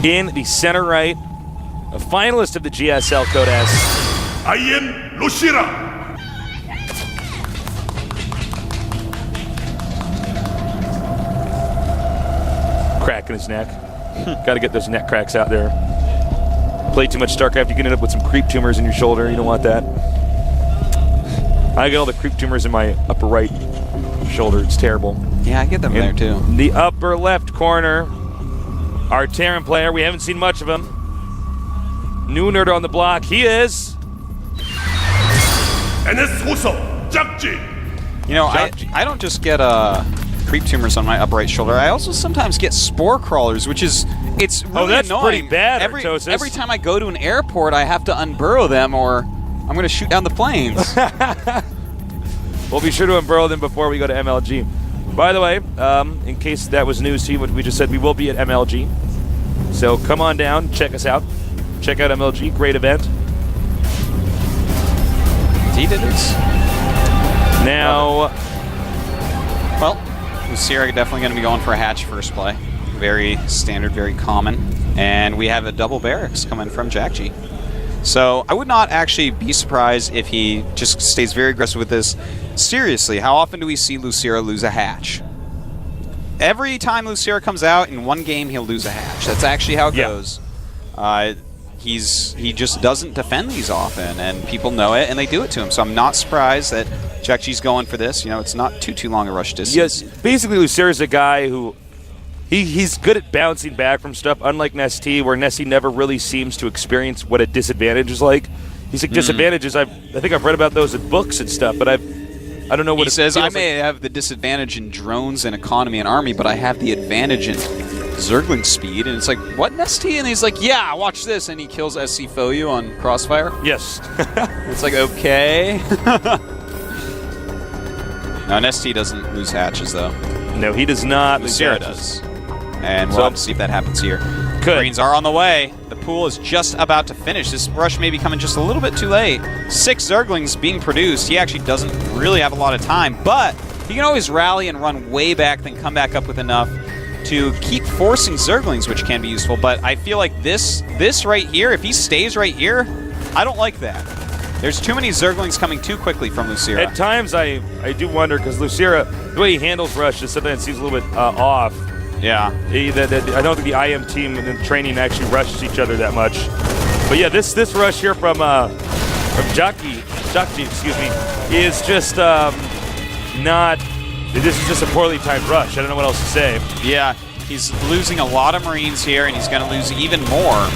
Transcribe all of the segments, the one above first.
in the center right, a finalist of the GSL Code S. I am Lushira. Crack in his neck. Got to get those neck cracks out there. Play too much StarCraft, you can end up with some creep tumors in your shoulder. You don't want that. I get all the creep tumors in my upper right shoulder. It's terrible. Yeah, I get them there too. In the upper left corner, our Terran player. We haven't seen much of him. New nerd on the block. He is. You know, I don't just get creep tumors on my upright shoulder. I also sometimes get spore crawlers, which is really that's annoying. Pretty bad. Every time I go to an airport, I have to unburrow them, or I'm going to shoot down the planes. We'll be sure to unburrow them before we go to MLG. By the way, in case that was news to you, what we just said, we will be at MLG. So come on down, check us out. Check out MLG, great event. He did this. Now, well, Lucira definitely going to be going for a hatch first play. Very standard, very common. And we have a double barracks coming from Jack G. So I would not actually be surprised if he just stays very aggressive with this. Seriously, how often do we see Lucira lose a hatch? Every time Lucira comes out, in one game he'll lose a hatch. That's actually how it goes. He just doesn't defend these often, and people know it, and they do it to him. So I'm not surprised that Jack G's going for this. You know, it's not too long a rush distance. Yes, basically Lucira's a guy who he's good at bouncing back from stuff, unlike Nesty, where Nesty never really seems to experience what a disadvantage is like. He's like disadvantages. I think I've read about those in books and stuff, but I don't know what he says. I may have the disadvantage in drones and economy and army, but I have the advantage in Zergling speed. And it's like, what, Nesty? And he's like, yeah, watch this, and he kills SC Foyu on Crossfire. Yes. It's like, okay. No, Nesty doesn't lose hatches though. No, he does not. Lucira does. And we'll have to see if that happens here. Greens are on the way. The pool is just about to finish. This rush may be coming just a little bit too late. 6 Zerglings being produced. He actually doesn't really have a lot of time, but he can always rally and run way back, then come back up with enough to keep forcing Zerglings, which can be useful. But I feel like this right here, if he stays right here, I don't like that. There's too many Zerglings coming too quickly from Lucira. At times, I do wonder, because Lucira, the way he handles rush just sometimes seems a little bit off. Yeah. I don't think the IM team and the training actually rushes each other that much. But yeah, this rush here from Jockey, excuse me, is just not. This is just a poorly timed rush. I don't know what else to say. Yeah, he's losing a lot of Marines here, and he's going to lose even more.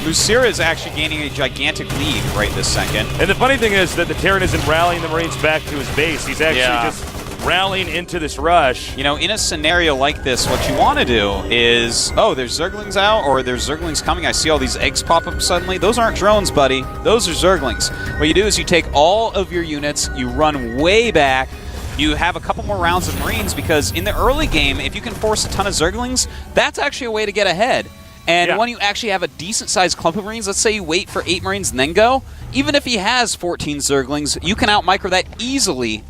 Lucira is actually gaining a gigantic lead right this second. And the funny thing is that the Terran isn't rallying the Marines back to his base. He's actually just rallying into this rush. You know, in a scenario like this, what you want to do is, oh, there's Zerglings out, or there's Zerglings coming. I see all these eggs pop up suddenly. Those aren't drones, buddy. Those are Zerglings. What you do is you take all of your units, you run way back, you have a couple more rounds of Marines, because in the early game, if you can force a ton of Zerglings, that's actually a way to get ahead. And when you actually have a decent-sized clump of Marines, let's say you wait for 8 Marines and then go, even if he has 14 Zerglings, you can out-micro that easily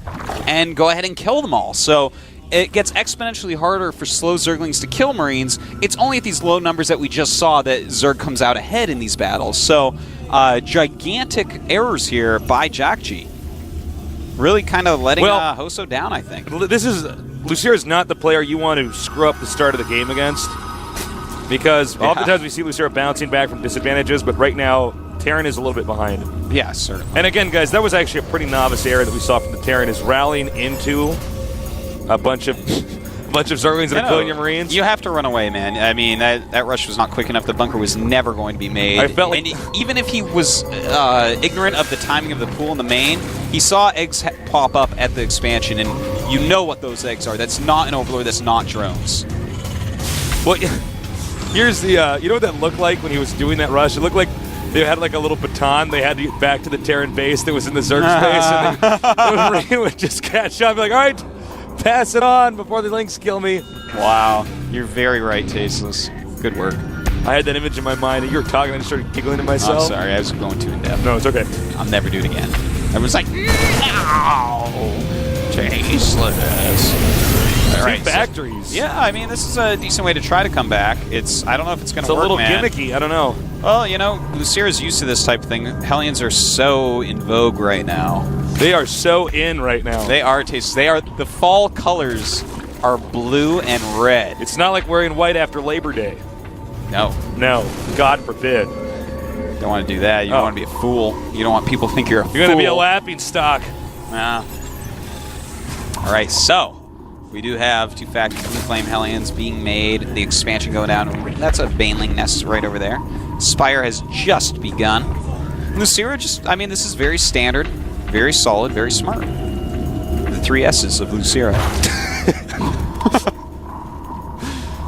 and go ahead and kill them all. So it gets exponentially harder for slow Zerglings to kill Marines. It's only at these low numbers that we just saw that Zerg comes out ahead in these battles. So gigantic errors here by Jack G. Really kind of letting Hoso down, I think. Lucira is not the player you want to screw up the start of the game against. Because oftentimes we see Lucira bouncing back from disadvantages, but right now, Terran is a little bit behind. Yeah, certainly. And again, guys, that was actually a pretty novice error that we saw from the Terran, is rallying into a bunch of Zerglings that are killing your Marines. You have to run away, man. I mean, that rush was not quick enough. The bunker was never going to be made. I felt like, even if he was ignorant of the timing of the pool in the main, he saw eggs pop up at the expansion, and you know what those eggs are. That's not an Overlord. That's not drones. Well, here's the, you know what that looked like when he was doing that rush? It looked like they had like a little baton. They had to get back to the Terran base that was in the Zerg space, and the Marine would just catch up and be like, all right, pass it on before the Lynx kill me. Wow. You're very right, Tasteless. Good work. I had that image in my mind, and you were talking, and I started giggling to myself. I'm sorry. I was going too in-depth. No, it's okay. I'll never do it again. Everyone's like, no! Tasteless. All right, factories. Yeah, I mean, this is a decent way to try to come back. I don't know if it's going to work, It's a little man. gimmicky. I don't know. Well, you know, Lucira's used to this type of thing. Hellions are so in vogue right now. They are so in right now. They are tasteless. They are the fall colors are blue and red. It's not like wearing white after Labor Day. No, God forbid. don't want to do that. You don't want to be a fool. You don't want people to think you're a fool. You're going to be a laughing stock. Nah. All right, so we do have 2 factory Blue Flame Hellions being made. The expansion going down. That's a Baneling nest right over there. Spire has just begun. Lucira I mean, this is very standard, very solid, very smart. The 3 S's of Lucira.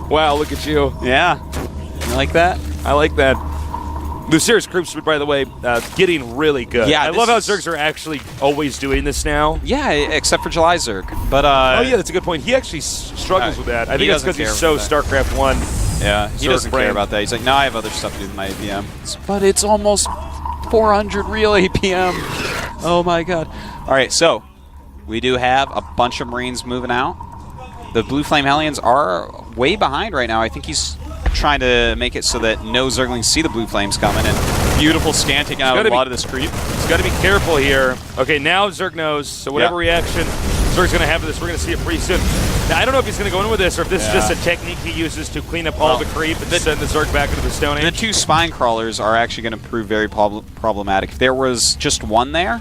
Wow, look at you. Yeah. You like that? I like that. Lucira's creeps, by the way, getting really good. Yeah, I love how Zergs are actually always doing this now. Yeah, except for July Zerg. But oh yeah, that's a good point. He actually struggles with that. I think it's because he's so StarCraft 1. Yeah, he doesn't care about that. He's like, no, I have other stuff to do with my APM. But it's almost 400 real APM. Oh my god. All right, so we do have a bunch of Marines moving out. The Blue Flame Hellions are way behind right now. I think he's trying to make it so that no Zerglings see the Blue Flames coming, and beautiful scan taking out a lot of this creep. He's got to be careful here. Okay, now Zerg knows, so whatever reaction Zerg's going to have to this, we're going to see it pretty soon. Now, I don't know if he's going to go in with this or if this is just a technique he uses to clean up all the creep and send the Zerg back into the Stone Age. The 2 Spine Crawlers are actually going to prove very problematic. If there was just one there,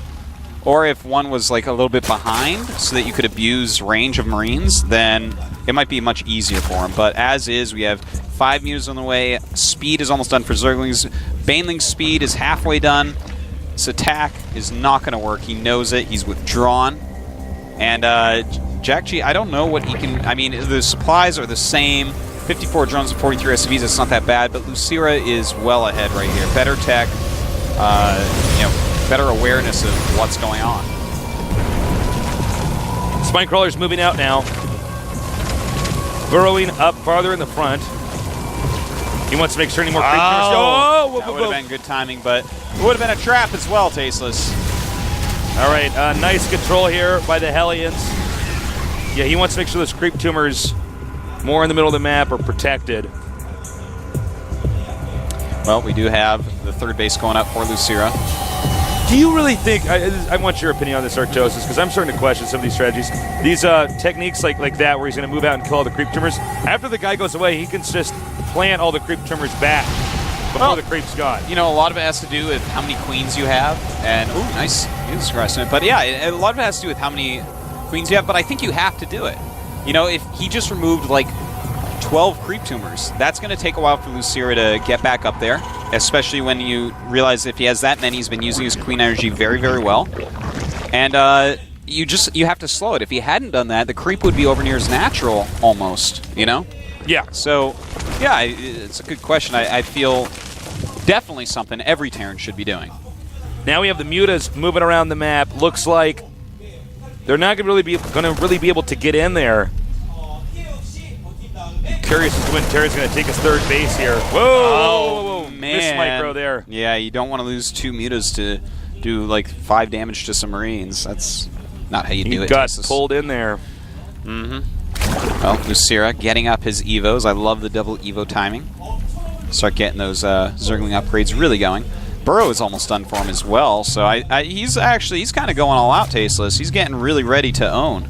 or if one was like a little bit behind so that you could abuse range of Marines, then it might be much easier for him. But as is, we have 5 meters on the way. Speed is almost done for Zerglings. Baneling's speed is halfway done. This attack is not going to work. He knows it. He's withdrawn. And Jack G, I don't know what he can... I mean, the supplies are the same. 54 drones and 43 SCVs, it's not that bad. But Lucira is well ahead right here. Better tech, you know, better awareness of what's going on. Spinecrawler's moving out now. Burrowing up farther in the front. He wants to make sure any more creatures. That would have been good timing, but it would have been a trap as well, Tasteless. All right, nice control here by the Hellions. Yeah, he wants to make sure those creep tumors more in the middle of the map are protected. Well, we do have the 3rd base going up for Lucira. Do you really think, I want your opinion on this, Arctosis, because I'm starting to question some of these strategies. These techniques like that where he's going to move out and kill all the creep tumors, after the guy goes away, he can just plant all the creep tumors back before the creep's gone. You know, a lot of it has to do with how many queens you have, and, ooh, nice news estimate. But yeah, a lot of it has to do with how many queens you have, but I think you have to do it. You know, if he just removed, like, 12 creep tumors, that's going to take a while for Lucira to get back up there, especially when you realize if he has that many, he's been using his queen energy very, very well. And you have to slow it. If he hadn't done that, the creep would be over near his natural almost, you know? Yeah. So, yeah, it's a good question. I feel definitely something every Terran should be doing. Now we have the Mutas moving around the map. Looks like they're not going to really be able to get in there. Curious as to when Terry's going to take his 3rd base here. Whoa! Man. Missed micro there. Yeah, you don't want to lose 2 mutas to do like 5 damage to some Marines. That's not how you do it. He got pulled in there. Mm-hmm. Well, Lucira getting up his Evos. I love the double Evo timing. Start getting those Zergling upgrades really going. Burrow is almost done for him as well, so he's kind of going all out, Tasteless. He's getting really ready to own.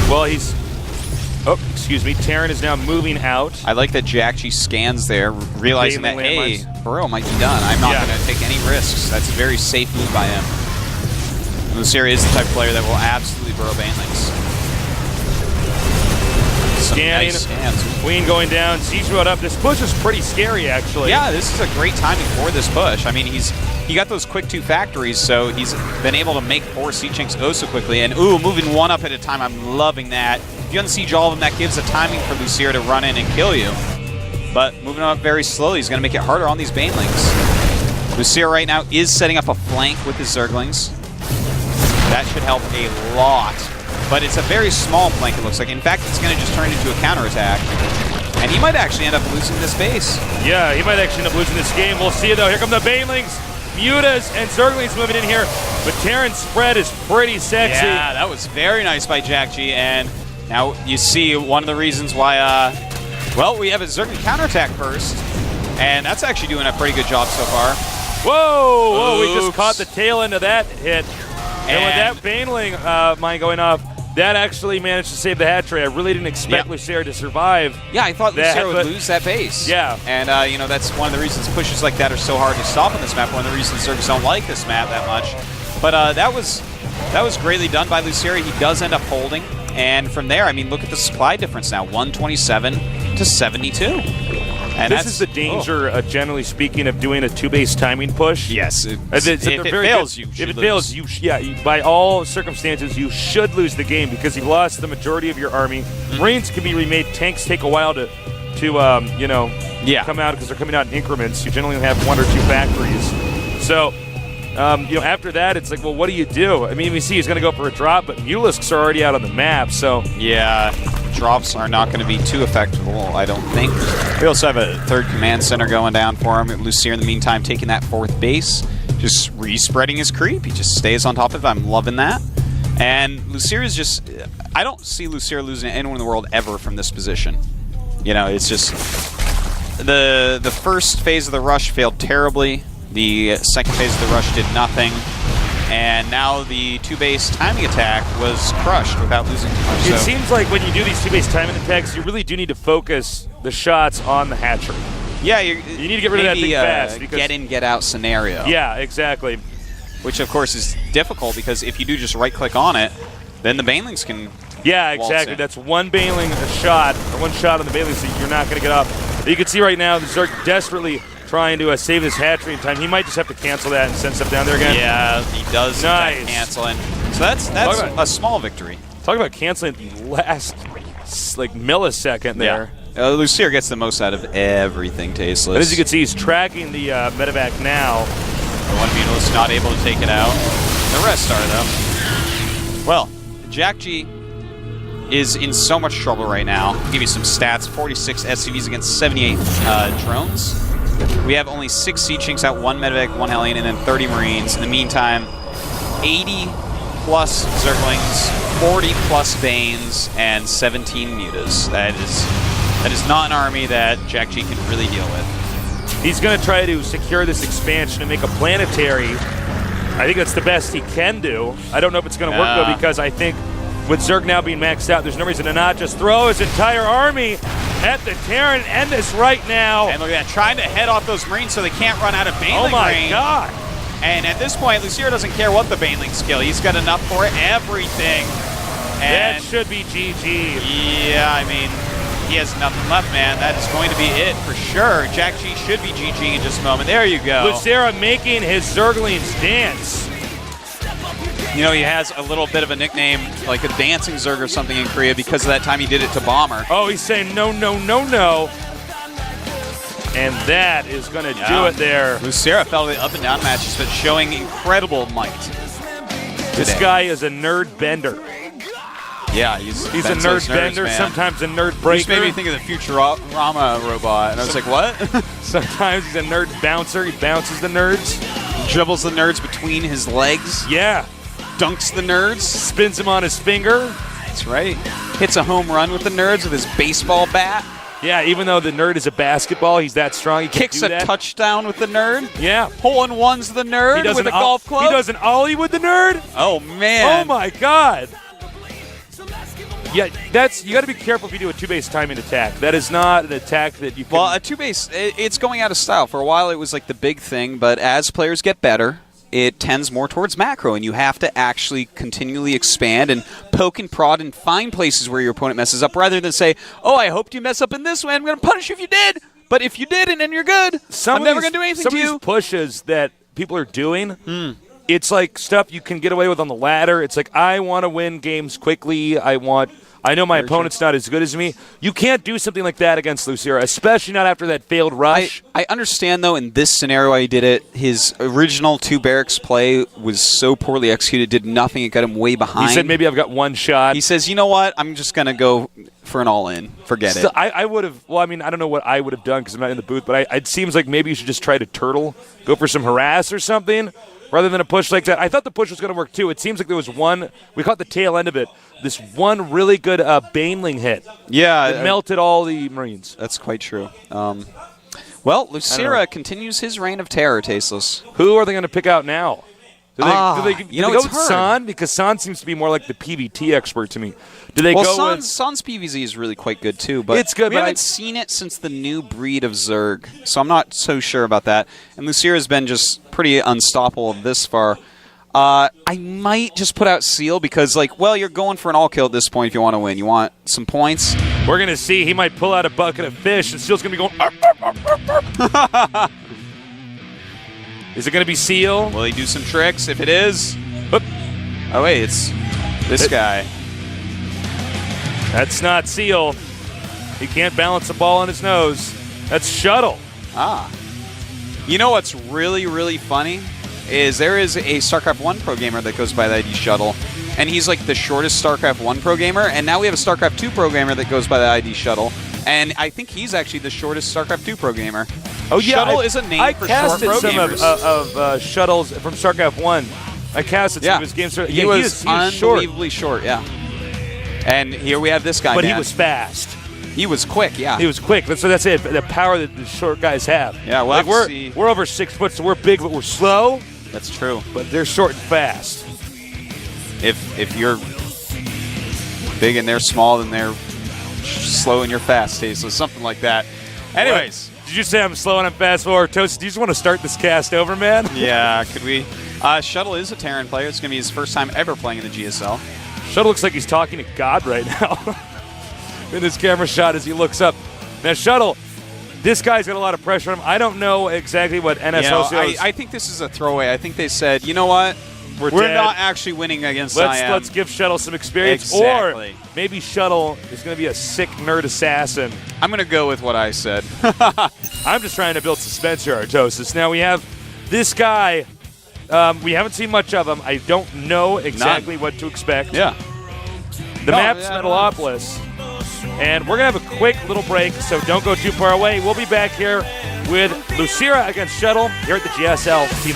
Well, he's... Oh, excuse me. Terran is now moving out. I like that Jackchi scans there, realizing that, hey, Burrow might be done. I'm not going to take any risks. That's a very safe move by him. And Lucira is the type of player that will absolutely Burrow Banelings. Scanning. Nice Queen going down. Siege brought up. This push is pretty scary, actually. Yeah, this is a great timing for this push. I mean, he got those quick 2 factories, so he's been able to make 4 siege tanks go so quickly. And, ooh, moving 1 up at a time. I'm loving that. If you unsiege all of them, that gives a timing for Lucira to run in and kill you. But moving up very slowly is going to make it harder on these Banelings. Lucira right now is setting up a flank with his Zerglings. That should help a lot. But it's a very small flank, it looks like. In fact, it's going to just turn into a counterattack. And he might actually end up losing this base. Yeah, he might actually end up losing this game. We'll see, though. Here come the Banelings. Mutas and Zerglings moving in here. But Terran's spread is pretty sexy. Yeah, that was very nice by Jack G. And Now you see one of the reasons why, well, we have a Zergling counterattack first, and that's actually doing a pretty good job so far. Whoa, we just Oops. caught the tail end of that hit. And with that Baneling mine going off, that actually managed to save the hatchery. I really didn't expect Lucera to survive. Yeah, I thought that, Lucera would lose that base. Yeah. And, you know, that's one of the reasons pushes like that are so hard to stop on this map. One of the reasons Zergs don't like this map that much. But that was greatly done by Lucera. He does end up holding. And from there, I mean, look at the supply difference now. 127 to 72. And this is the danger, generally speaking, of doing a 2-base timing push. Yes. If it fails, by all circumstances, you should lose the game because you've lost the majority of your army. Marines can be remade. Tanks take a while to come out because they're coming out in increments. You generally have 1 or 2 factories. So, after that, it's like, well, what do you do? I mean, we see he's going to go for a drop, but Mulisks are already out on the map, so... Yeah, drops are not going to be too effective, I don't think. We also have a 3rd command center going down for him. Lucera, in the meantime, taking that 4th base, just re-spreading his creep. He just stays on top of it. I'm loving that. And Lucera's just... I don't see Lucera losing to anyone in the world ever from this position. You know, it's just... The first phase of the rush failed terribly. The second phase of the rush did nothing, and now the 2-base timing attack was crushed without losing too much. It seems like when you do these 2-base timing attacks, you really do need to focus the shots on the hatchery. Yeah, you need to get rid of that thing fast. Because get in, get out scenario. Yeah, exactly. Which, of course, is difficult because if you do just right-click on it, then the Banelings can Yeah, exactly. That's one Baneling a shot, or one shot on the Baneling, so you're not going to get up. But you can see right now, the Zerg desperately trying to save his hatchery in time. He might just have to cancel that and send stuff down there again. Yeah, he does. Nice. Canceling. So that's a small victory. Talk about canceling the last millisecond there. Yeah. Lucera gets the most out of everything tasteless. And as you can see, he's tracking the medevac now. The one Mutilus not able to take it out. The rest are, though. Well, Jack G is in so much trouble right now. I'll give you some stats. 46 SCVs against 78 drones. We have only 6 Siege Chinks out, 1 Medevac, 1 Hellion, and then 30 Marines. In the meantime, 80-plus Zerglings, 40-plus Banes, and 17 Mutas. That is not an army that Jack G can really deal with. He's going to try to secure this expansion and make a planetary. I think that's the best he can do. I don't know if it's going to work, though, because I think with Zerg now being maxed out, there's no reason to not just throw his entire army at the Terran. End this right now. And look at that, trying to head off those Marines so they can't run out of Baneling Oh my range. God. And at this point, Lucera doesn't care what the Banelings kill. He's got enough for everything. And that should be GG. Yeah, I mean, he has nothing left, man. That is going to be it for sure. Jack G should be GG in just a moment. There you go. Lucera making his Zerglings dance. You know, he has a little bit of a nickname, like a dancing Zerg or something in Korea because of that time he did it to Bomber. Oh, he's saying no, no, no, no. And that is going to do it there. Lucera fell to the up and down matches, but showing incredible might. This guy is a nerd bender. Yeah, he's a nerd bender, man. Sometimes a nerd breaker. Just made me think of the Futurama robot, and I was like, what? Sometimes he's a nerd bouncer. He bounces the nerds. Dribbles the nerds between his legs. Yeah. Dunks the nerds. Spins them on his finger. That's right. Hits a home run with the nerds with his baseball bat. Yeah, even though the nerd is a basketball, he's that strong. He kicks a touchdown with the nerd. Yeah. Hole-in-ones the nerd with a golf club. He does an ollie with the nerd. Oh, man. Oh, my God. Yeah, you got to be careful if you do a 2-base timing attack. That is not an attack that you can... Well, a 2-base, it's going out of style. For a while, it was like the big thing, but as players get better, it tends more towards macro, and you have to actually continually expand and poke and prod and find places where your opponent messes up, rather than say, oh, I hoped you mess up in this way, I'm going to punish you if you did, but if you didn't and you're good, I'm never going to do anything to you. Some of these pushes that people are doing, it's like stuff you can get away with on the ladder. It's like, I want to win games quickly. I know my opponent's not as good as me. You can't do something like that against Lucera, especially not after that failed rush. I understand, though, in this scenario why he did it. His original 2 barracks play was so poorly executed, did nothing. It got him way behind. He said, maybe I've got one shot. He says, you know what? I'm just going to go for an all-in. Forget it. I would have, well, I mean, I don't know what I would have done because I'm not in the booth, but it seems like maybe you should just try to turtle, go for some harass or something. rather than a push like that. I thought the push was going to work too. It seems like there was one. We caught the tail end of it. This one really good Baneling hit. Yeah. It melted all the Marines. That's quite true. Well, Lucira continues his reign of terror, Tasteless. Who are they going to pick out now? Do they go it's with hard. San? Because San seems to be more like the PvT expert to me. Do they go with... San's PvZ is really quite good, too. But it's good, we but haven't seen it since the new breed of Zerg, so I'm not so sure about that. And Lucira's been just pretty unstoppable this far. I might just put out Seal because, like, well, you're going for an all-kill at this point if you want to win. You want some points. We're going to see. He might pull out a bucket of fish, and Seal's going to be going... Is it going to be Seal? Will he do some tricks? If it is... Oop. Oh, wait, it's this guy. That's not Seal. He can't balance the ball on his nose. That's Shuttle. Ah. You know what's really, really funny? Is there is a StarCraft 1 pro gamer that goes by the ID Shuttle, and he's like the shortest StarCraft 1 pro gamer, and now we have a StarCraft 2 pro gamer that goes by the ID Shuttle, and I think he's actually the shortest StarCraft 2 pro gamer. Oh yeah, Shuttle is a name for short pro gamers. of Shuttles from StarCraft 1. I casted some of his games. He was unbelievably short, yeah. And here we have this guy, but man. he was fast. He was quick, yeah. He was quick. So that's it. The power that the short guys have. Yeah, we'll have to see. We're over 6 foot, so we're big, but we're slow. That's true. But they're short and fast. If you're big and they're small, then they're slow and you're fast, so something like that. Anyways. What? Did you say I'm slow and I'm fast? Or Toast, do you just want to start this cast over, man? Yeah, could we? Shuttle is a Terran player. It's going to be his first time ever playing in the GSL. Shuttle looks like he's talking to God right now in this camera shot as he looks up. Now, Shuttle, this guy's got a lot of pressure on him. I don't know exactly what NSO I think this is a throwaway. I think they said, you know what? We're not actually winning against Siam. Let's give Shuttle some experience. Exactly. Or maybe Shuttle is going to be a sick nerd assassin. I'm going to go with what I said. I'm just trying to build suspense here, Artosis. Now we have this guy. We haven't seen much of him. I don't know exactly what to expect. Yeah. The map's Metalopolis. And we're going to have a quick little break, so don't go too far away. We'll be back here with Lucira against Shuttle here at the GSL Team.